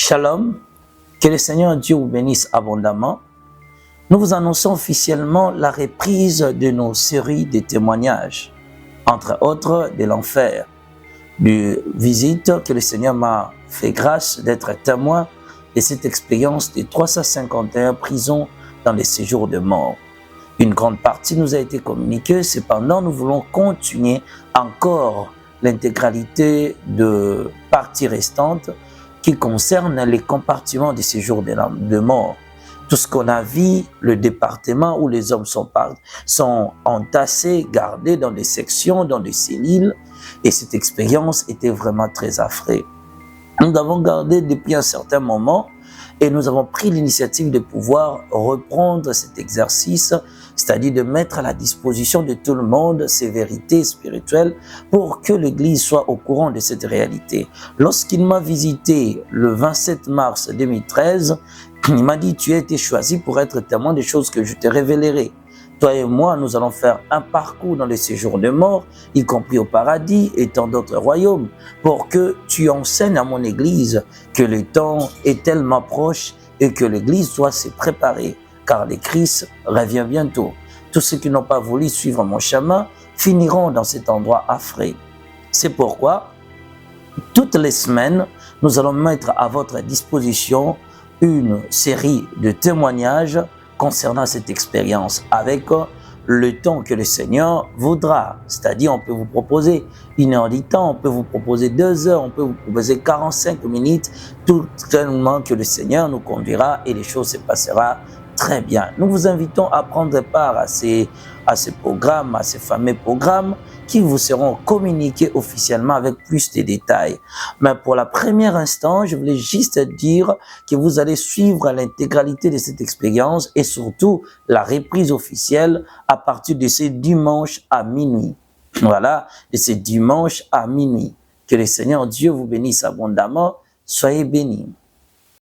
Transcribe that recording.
Shalom, que le Seigneur Dieu vous bénisse abondamment. Nous vous annonçons officiellement la reprise de nos séries de témoignages, entre autres de l'enfer, de visite que le Seigneur m'a fait grâce d'être témoin de cette expérience de 351 prisons dans les séjours de mort. Une grande partie nous a été communiquée, cependant nous voulons continuer encore l'intégralité de parties restantes qui concerne les compartiments des séjours de mort. Tout ce qu'on a vu, le département où les hommes sont entassés, gardés dans des sections, dans des cellules, et cette expérience était vraiment très affreuse. Nous avons gardé depuis un certain moment et nous avons pris l'initiative de pouvoir reprendre cet exercice, c'est-à-dire de mettre à la disposition de tout le monde ces vérités spirituelles pour que l'Église soit au courant de cette réalité. Lorsqu'il m'a visité le 27 mars 2013, il m'a dit « Tu as été choisi pour être témoin des choses que je te révélerai. » Toi et moi, nous allons faire un parcours dans les séjours de mort, y compris au paradis et tant d'autres royaumes, pour que tu enseignes à mon Église que le temps est tellement proche et que l'Église doit se préparer, car le Christ revient bientôt. Tous ceux qui n'ont pas voulu suivre mon chemin finiront dans cet endroit affreux. C'est pourquoi, toutes les semaines, nous allons mettre à votre disposition une série de témoignages concernant cette expérience avec le temps que le Seigneur voudra. C'est-à-dire, on peut vous proposer 1 heure du temps, on peut vous proposer 2 heures, on peut vous proposer 45 minutes, tout tellement que le Seigneur nous conduira et les choses se passeront très bien. Nous vous invitons à prendre part à ces programmes, à ces fameux programmes qui vous seront communiqués officiellement avec plus de détails. Mais pour la première instant, je voulais juste dire que vous allez suivre l'intégralité de cette expérience et surtout la reprise officielle à partir de ce dimanche à minuit. Voilà, de ce dimanche à minuit. Que le Seigneur Dieu vous bénisse abondamment. Soyez bénis.